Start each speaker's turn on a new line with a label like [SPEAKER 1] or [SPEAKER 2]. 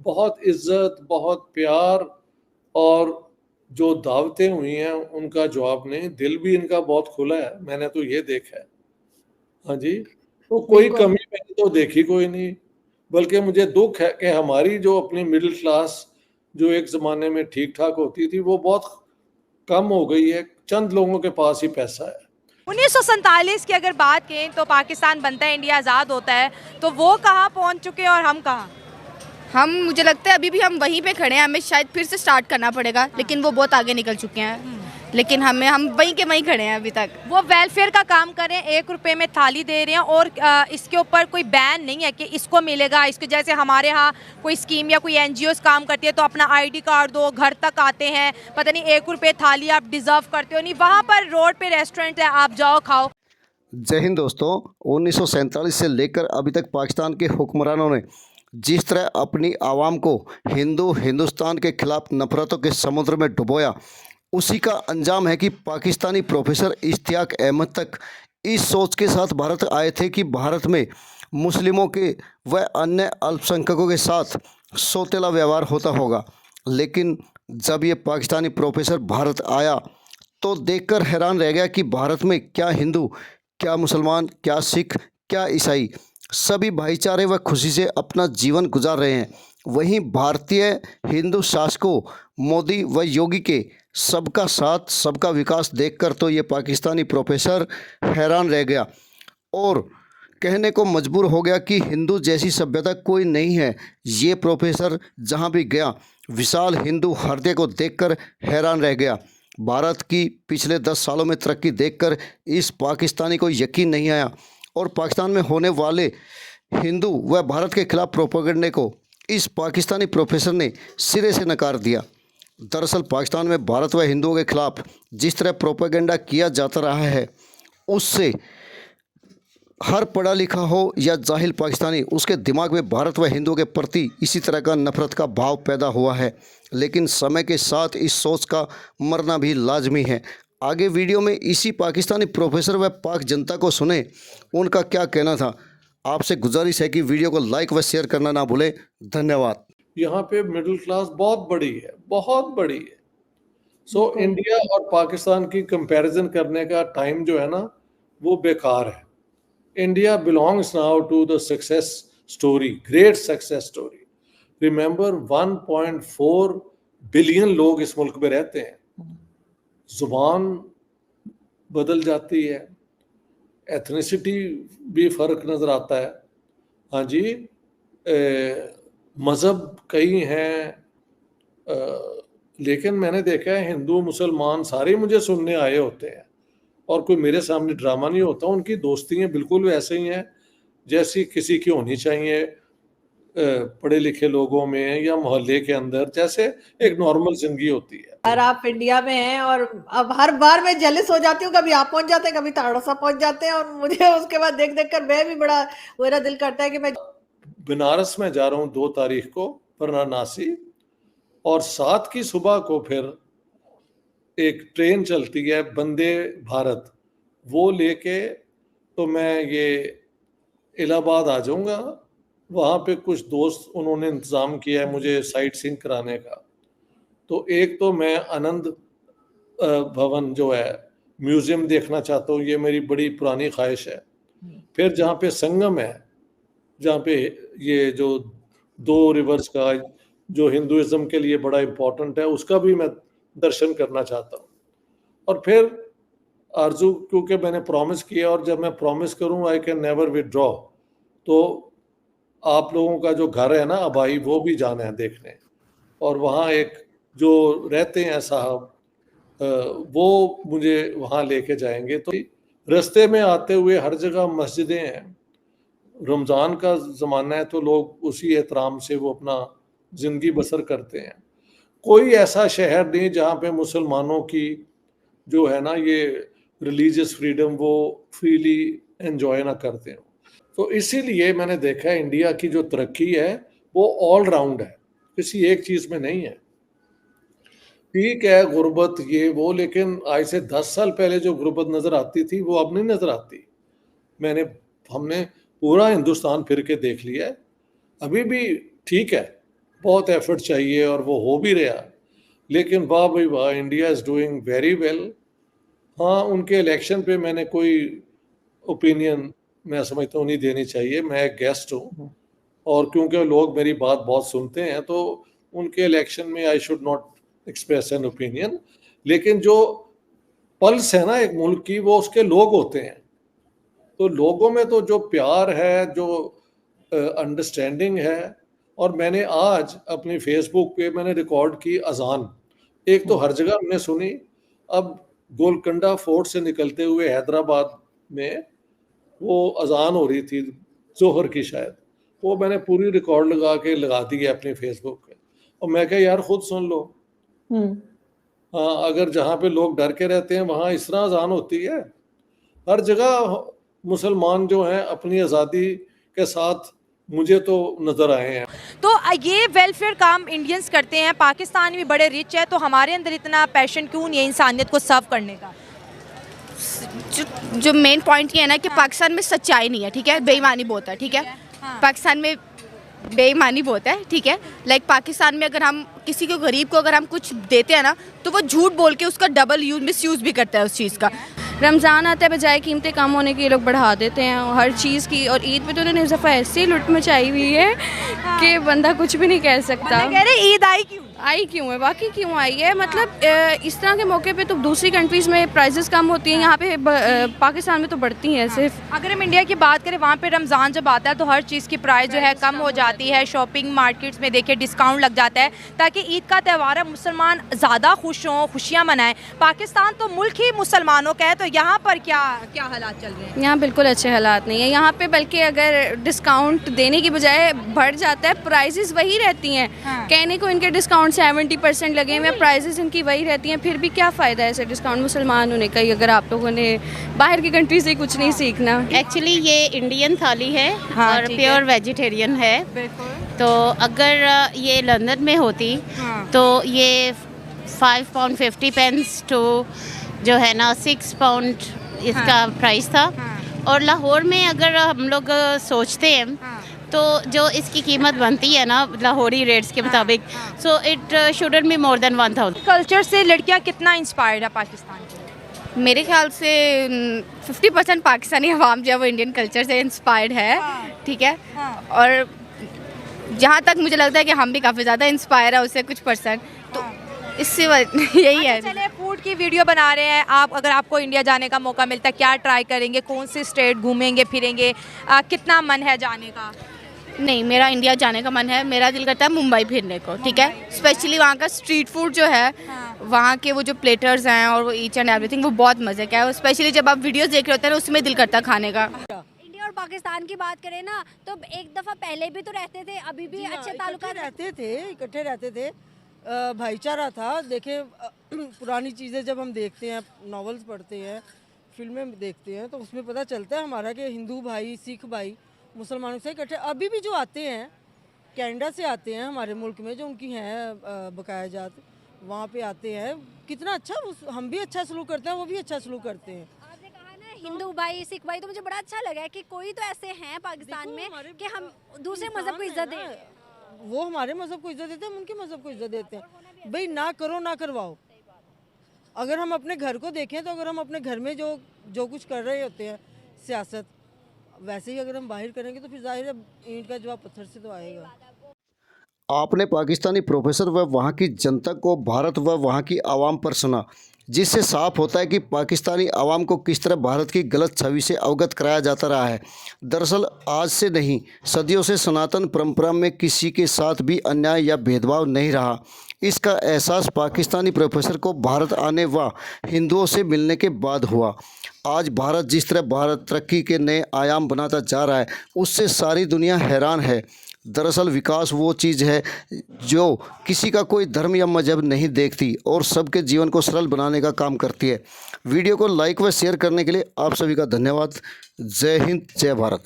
[SPEAKER 1] बहुत इज्जत, बहुत प्यार, और जो दावतें हुई हैं उनका जवाब नहीं। दिल भी इनका बहुत खुला है, मैंने तो ये देखा है। हाँ जी, तो कोई
[SPEAKER 2] बिल्कुल।
[SPEAKER 1] कमी मैंने तो देखी कोई नहीं। बल्कि मुझे दुख है कि हमारी जो अपनी मिडिल क्लास जो एक ज़माने में ठीक-ठाक होती थी, वो बहुत कम हो गई है। चंद लोगों के पास ही पैसा है।
[SPEAKER 3] 1947 की अगर बात करें तो पाकिस्तान बनता है, इंडिया आज़ाद होता है, तो वो कहाँ पहुँच चुके हैं और हम कहाँ?
[SPEAKER 2] हम मुझे लगता है अभी भी हम वहीं पे खड़े हैं, हमें शायद फिर से स्टार्ट करना पड़ेगा, लेकिन वो बहुत आगे निकल चुके हैं। लेकिन हम वहीं के वहीं खड़े हैं अभी तक।
[SPEAKER 3] वो वेलफेयर का काम कर रहे हैं, 1 रुपए में थाली दे रहे हैं, और इसके ऊपर कोई बैन नहीं है कि इसको मिलेगा, इसके जैसे हमारे यहाँ कोई स्कीम या कोई एनजीओ काम करती है तो अपना आईडी कार्ड दो, घर तक आते हैं, पता नहीं 1 रुपए थाली आप डिजर्व करते हो नहीं, वहाँ पर रोड पे रेस्टोरेंट है, आप जाओ खाओ।
[SPEAKER 4] जय हिंद दोस्तों। 1947 से लेकर अभी तक पाकिस्तान के हुक्मरानों ने जिस तरह अपनी आवाम को हिंदुस्तान के खिलाफ नफरतों के समुद्र में डुबोया, उसी का अंजाम है कि पाकिस्तानी प्रोफेसर इश्तियाक अहमद तक इस सोच के साथ भारत आए थे कि भारत में मुस्लिमों के व अन्य अल्पसंख्यकों के साथ सौतेला व्यवहार होता होगा। लेकिन जब ये पाकिस्तानी प्रोफेसर भारत आया तो देखकर हैरान रह गया कि भारत में क्या हिंदू, क्या मुसलमान, क्या सिख, क्या ईसाई, सभी भाईचारे व खुशी से अपना जीवन गुजार रहे हैं। वहीं भारतीय हिंदू शासकों मोदी व योगी के सबका साथ, सबका विकास देखकर तो ये पाकिस्तानी प्रोफेसर हैरान रह गया और कहने को मजबूर हो गया कि हिंदू जैसी सभ्यता कोई नहीं है। ये प्रोफेसर जहाँ भी गया विशाल हिंदू हृदय को देखकर हैरान रह गया। भारत की पिछले 10 सालों में तरक्की देखकर इस पाकिस्तानी को यकीन नहीं आया और पाकिस्तान में होने वाले हिंदू व भारत के खिलाफ प्रोपेगेंडे को इस पाकिस्तानी प्रोफेसर ने सिरे से नकार दिया। दरअसल पाकिस्तान में भारत व हिंदुओं के खिलाफ जिस तरह प्रोपेगेंडा किया जाता रहा है, उससे हर पढ़ा लिखा हो या जाहिल पाकिस्तानी, उसके दिमाग में भारत व हिंदुओं के प्रति इसी तरह का नफरत का भाव पैदा हुआ है। लेकिन समय के साथ इस सोच का मरना भी लाजमी है। आगे वीडियो में इसी पाकिस्तानी प्रोफेसर व पाक जनता को सुने, उनका क्या कहना था। आपसे गुजारिश है कि वीडियो को लाइक व शेयर करना ना भूलें। धन्यवाद।
[SPEAKER 1] यहाँ पे मिडिल क्लास बहुत बड़ी है, बहुत बड़ी है। सो इंडिया और पाकिस्तान की कंपैरिजन करने का टाइम जो है ना, वो बेकार है। India belongs now to the success story, great success story. Remember 1.4 billion लोग इस मुल्क में रहते हैं। जुबान बदल जाती है, एथनिसिटी भी फर्क नजर आता है। हाँ जी, मज़हब कई हैं, लेकिन मैंने देखा है हिंदू मुसलमान सारे मुझे सुनने आए होते हैं और कोई मेरे सामने ड्रामा नहीं होता। उनकी दोस्तियाँ बिल्कुल वैसे ही हैं जैसी किसी की होनी चाहिए, पढ़े लिखे लोगों में या मोहल्ले के अंदर जैसे एक नॉर्मल जिंदगी होती है।
[SPEAKER 5] और आप इंडिया में हैं और अब हर बार मैं जेलस हो जाती हूँ, कभी आप पहुंच जाते हैं, कभी ताड़सा पहुंच जाते हैं, और मुझे उसके बाद देख देख कर मैं भी बड़ा, मेरा दिल करता है कि मैं
[SPEAKER 1] बनारस में जा रहा हूँ 2 तारीख को वाराणसी, और 7 की सुबह को फिर एक ट्रेन चलती है वंदे भारत, वो लेके तो मैं ये इलाहाबाद आ जाऊँगा। वहाँ पे कुछ दोस्त उन्होंने इंतज़ाम किया है मुझे साइट सीइंग कराने का। तो एक तो मैं आनंद भवन जो है म्यूज़ियम देखना चाहता हूँ, ये मेरी बड़ी पुरानी ख्वाहिश है। फिर जहाँ पे संगम है, जहाँ पे ये जो 2 रिवर्स का जो हिंदुइज्म के लिए बड़ा इम्पोर्टेंट है, उसका भी मैं दर्शन करना चाहता हूँ। और फिर आरज़ू, क्योंकि मैंने प्रॉमिस किया और जब मैं प्रॉमिस करूँ आई कैन नेवर विथड्रॉ, तो आप लोगों का जो घर है ना अबाई, वो भी जाना है देखने। और वहाँ एक जो रहते हैं साहब, वो मुझे वहाँ लेके जाएंगे। तो रास्ते में आते हुए हर जगह मस्जिदें हैं। रमज़ान का ज़माना है तो लोग उसी एहतराम से वो अपना ज़िंदगी बसर करते हैं। कोई ऐसा शहर नहीं जहाँ पे मुसलमानों की जो है ना ये रिलीजियस फ्रीडम वो फ्रीली एंजॉय ना करते हो। तो इसीलिए मैंने देखा है इंडिया की जो तरक्की है वो ऑल राउंड है, किसी एक चीज़ में नहीं है। ठीक है गुर्बत ये वो, लेकिन आज से 10 साल पहले जो गुर्बत नज़र आती थी वो अब नहीं नज़र आती। हमने पूरा हिंदुस्तान फिर के देख लिया है, अभी भी ठीक है, बहुत एफर्ट चाहिए और वो हो भी रहा, लेकिन वाह भाई वाह, India is doing very well. हाँ, उनके इलेक्शन पे मैंने कोई ओपिनियन मैं समझता हूँ नहीं देनी चाहिए, मैं एक गेस्ट हूँ और क्योंकि लोग मेरी बात बहुत सुनते हैं तो उनके इलेक्शन में I should not express an opinion. लेकिन जो पल्स है ना एक मुल्क की, वो उसके लोग होते हैं। तो लोगों में तो जो प्यार है, जो अंडरस्टैंडिंग है, और मैंने आज अपनी फेसबुक पे मैंने रिकॉर्ड की अजान, एक तो हर जगह हमने सुनी, अब गोलकंडा फोर्ट से निकलते हुए हैदराबाद में वो अजान हो रही थी जोहर की शायद, वो मैंने पूरी रिकॉर्ड लगा दी है अपनी फेसबुक पे, और मैं कहा यार खुद सुन लो। हाँ, अगर जहाँ पे लोग डर के रहते हैं वहाँ इस तरह अजान होती है। हर जगह मुसलमान जो हैं अपनी आज़ादी के साथ मुझे तो नज़र आए हैं।
[SPEAKER 3] तो ये वेलफेयर काम इंडियंस करते हैं, पाकिस्तान भी बड़े रिच है, तो हमारे अंदर इतना पैशन क्यों नहीं है इंसानियत को सर्व करने का?
[SPEAKER 2] जो मेन पॉइंट ये है ना कि पाकिस्तान में सच्चाई नहीं है, ठीक है, बेईमानी बहुत है, ठीक है। पाकिस्तान में बेईमानी बहुत है, ठीक है। लाइक पाकिस्तान में अगर हम किसी को गरीब को अगर हम कुछ देते हैं ना तो वो झूठ बोल के उसका डबल मिसयूज़ भी करता है उस चीज़ का।
[SPEAKER 6] रमज़ान आता है, बजाय कीमतें कम होने के ये लोग बढ़ा देते हैं हर चीज़ की, और ईद पे तो उन्होंने इस दफ़ा ऐसी लुट मचाई हुई है कि बंदा कुछ भी नहीं कह सकता।
[SPEAKER 3] कह रहे ईद आई क्यों
[SPEAKER 6] है, बाकी क्यों आई है, मतलब इस तरह के मौके पे तो दूसरी कंट्रीज़ में प्राइसेस कम होती हैं, यहाँ पे पाकिस्तान में तो बढ़ती हैं सिर्फ।
[SPEAKER 3] अगर हम इंडिया की बात करें, वहाँ पे रमज़ान जब आता है तो हर चीज़ की प्राइस जो है कम हो जाती है, शॉपिंग मार्केट्स में देखिए डिस्काउंट लग जाता है ताकि ईद का त्यौहार है, मुसलमान ज़्यादा खुश हों, खुशियाँ मनाएं। पाकिस्तान तो मुल्क ही मुसलमानों का है, तो यहाँ पर क्या क्या हालात चल रहे हैं?
[SPEAKER 6] यहाँ बिल्कुल अच्छे हालात नहीं है, यहाँ पे बल्कि अगर डिस्काउंट देने की बजाय बढ़ जाता है, प्राइसेस वही रहती हैं। कहने को इनके डिस्काउंट 70% लगे हुए हैं, प्राइसेस इनकी वही रहती हैं, फिर भी क्या फ़ायदा है ऐसे डिस्काउंट मुसलमान होने का, अगर आप लोगों ने बाहर की कंट्री से कुछ नहीं सीखना।
[SPEAKER 7] एक्चुअली ये इंडियन थाली है और प्योर वेजिटेरियन है। तो अगर ये लंदन में होती तो ये 5 पाउंड 50 पेंस टू जो है ना 6 पाउंड इसका प्राइस था। और लाहौर में अगर हम लोग सोचते हैं तो जो इसकी कीमत बनती है ना लाहौरी रेट्स के मुताबिक, so it shouldn't be more than 1000।
[SPEAKER 3] Culture से लड़कियाँ कितना इंस्पायर्ड है पाकिस्तान की?
[SPEAKER 2] मेरे ख्याल से 50% पाकिस्तानी अवाम जो है वो इंडियन कल्चर से इंस्पायर्ड है, ठीक है। और जहाँ तक मुझे लगता है कि हम भी काफ़ी ज़्यादा इंस्पायर है उससे कुछ %, तो इससे यही है।
[SPEAKER 3] चलिए, फूड की वीडियो बना रहे हैं आप, अगर आपको इंडिया जाने का मौका मिलता है क्या ट्राई करेंगे, कौन से स्टेट घूमेंगे फिरेंगे, कितना मन है जाने का?
[SPEAKER 2] नहीं, मेरा इंडिया जाने का मन है, मेरा दिल करता है मुंबई फिरने को, ठीक है। स्पेशली वहाँ का स्ट्रीट फूड जो है, वहाँ के वो जो प्लेटर्स हैं और वो ईच एंड एवरीथिंग, वो बहुत मज़े का है। स्पेशली जब आप वीडियोस देख रहे होते हैं उसमें दिल करता है खाने का।
[SPEAKER 8] इंडिया और पाकिस्तान की बात करें ना तो एक दफ़ा पहले भी तो रहते थे, अभी भी अच्छे ताल्लुकात
[SPEAKER 9] रहते थे, इकट्ठे रहते थे, भाईचारा था। देखें, पुरानी चीज़ें जब हम देखते हैं, नॉवेल्स पढ़ते हैं, फिल्में देखते हैं, तो उसमें पता चलता है हमारा कि हिंदू भाई, सिख भाई मुसलमानों से इकट्ठे अभी भी जो आते हैं, कनाडा से आते हैं हमारे मुल्क में, जो उनकी हैं बकाया जात, वहाँ पे आते हैं। कितना अच्छा, हम भी अच्छा सलूक करते हैं, वो भी अच्छा सलूक करते हैं।
[SPEAKER 8] आपने कहा ना हिंदू भाई सिख भाई, तो मुझे बड़ा अच्छा लगा कि कोई तो ऐसे हैं पाकिस्तान में कि हम दूसरे मज़हब को इज्जत दें।
[SPEAKER 9] वो हमारे मज़हब को इज्जत देते हैं, हम उनके मज़हब को इज्जत देते हैं। भाई ना करो ना करवाओ। अगर हम अपने घर को देखें तो अगर हम अपने घर में जो कुछ कर रहे होते हैं सियासत, वैसे ही अगर हम बाहर करेंगे तो फिर जाहिर है ईंट का जवाब पत्थर से तो आएगा।
[SPEAKER 4] आपने पाकिस्तानी प्रोफेसर व वहाँ की जनता को भारत व वहाँ की आवाम पर सुना, जिससे साफ होता है कि पाकिस्तानी आवाम को किस तरह भारत की गलत छवि से अवगत कराया जाता रहा है। दरअसल आज से नहीं, सदियों से सनातन परंपरा में किसी के साथ भी अन्याय या भेदभाव नहीं रहा। इसका एहसास पाकिस्तानी प्रोफेसर को भारत आने व हिंदुओं से मिलने के बाद हुआ। आज भारत जिस तरह भारत तरक्की के नए आयाम बनाता जा रहा है, उससे सारी दुनिया हैरान है। दरअसल विकास वो चीज़ है जो किसी का कोई धर्म या मजहब नहीं देखती और सबके जीवन को सरल बनाने का काम करती है। वीडियो को लाइक व शेयर करने के लिए आप सभी का धन्यवाद। जय हिंद, जय भारत।